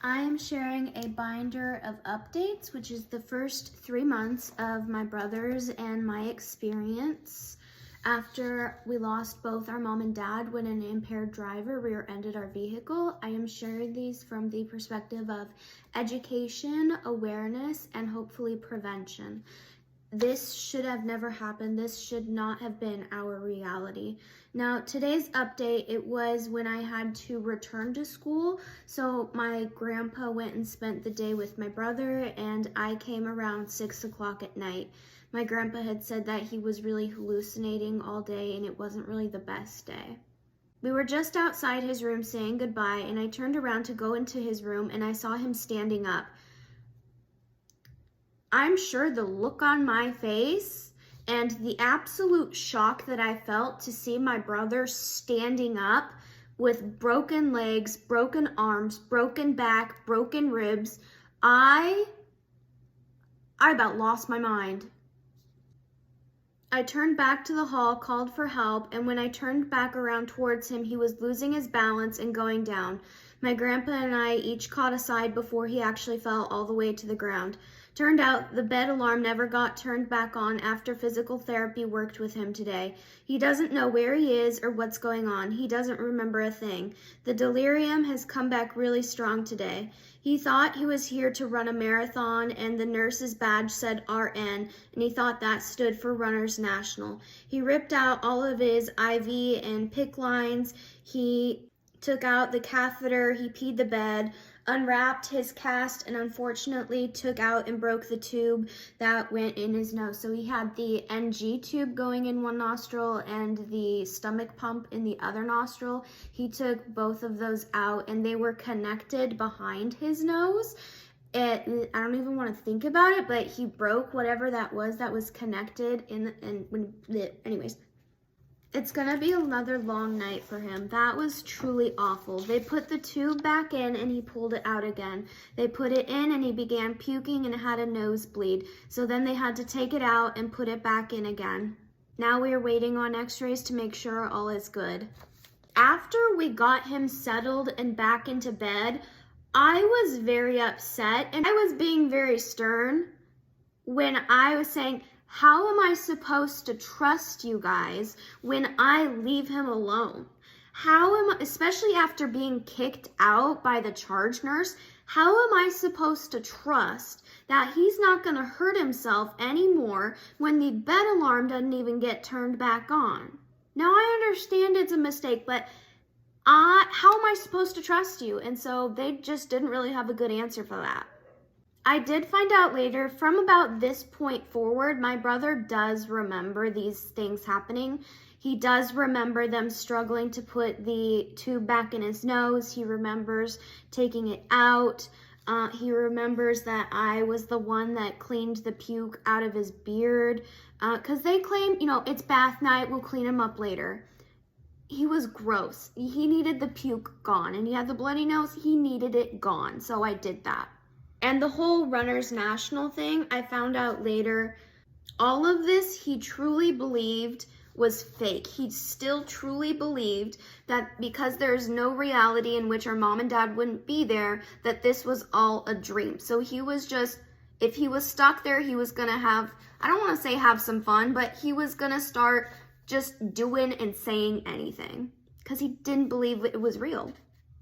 I am sharing a binder of updates, which is the first 3 months of my brothers and my experience after we lost both our mom and dad when an impaired driver rear-ended our vehicle. I am sharing these from the perspective of education, awareness, and hopefully prevention. This should have never happened. This should not have been our reality. Now, today's update, it was when I had to return to school. So my grandpa went and spent the day with my brother, and I came around 6 o'clock at night. My grandpa had said that he was really hallucinating all day, and it wasn't really the best day. We were just outside his room saying goodbye, and I turned around to go into his room, and I saw him standing up. I'm sure the look on my face and the absolute shock that I felt to see my brother standing up with broken legs, broken arms, broken back, broken ribs, I about lost my mind. I turned back to the hall, called for help, and when I turned back around towards him, he was losing his balance and going down. My grandpa and I each caught a side before he actually fell all the way to the ground. Turned out the bed alarm never got turned back on after physical therapy worked with him today. He doesn't know where he is or what's going on. He doesn't remember a thing. The delirium has come back really strong today. He thought he was here to run a marathon, and the nurse's badge said RN, and he thought that stood for Runners National. He ripped out all of his IV and PICC lines. He took out the catheter. He peed the bed, unwrapped his cast, and unfortunately took out and broke the tube that went in his nose. So he had the NG tube going in one nostril and the stomach pump in the other nostril. He took both of those out, and they were connected behind his nose. I don't even want to think about it, but he broke whatever that was connected anyways. It's gonna be another long night for him. That was truly awful. They put the tube back in and he pulled it out again. They put it in and he began puking and had a nosebleed. So then they had to take it out and put it back in again. Now we are waiting on x-rays to make sure all is good. After we got him settled and back into bed, I was very upset and I was being very stern when I was saying, how am I supposed to trust you guys when I leave him alone? Especially after being kicked out by the charge nurse, how am I supposed to trust that he's not going to hurt himself anymore when the bed alarm doesn't even get turned back on? Now I understand it's a mistake, but how am I supposed to trust you? And so they just didn't really have a good answer for that. I did find out later, from about this point forward, my brother does remember these things happening. He does remember them struggling to put the tube back in his nose. He remembers taking it out. He remembers that I was the one that cleaned the puke out of his beard. Because they claim, it's bath night, we'll clean him up later. He was gross. He needed the puke gone. And he had the bloody nose, he needed it gone. So I did that. And the whole Runners National thing, I found out later, all of this he truly believed was fake. He still truly believed that because there's no reality in which our mom and dad wouldn't be there, that this was all a dream. So he was just, if he was stuck there, he was gonna have, I don't wanna say have some fun, but he was gonna start just doing and saying anything because he didn't believe it was real.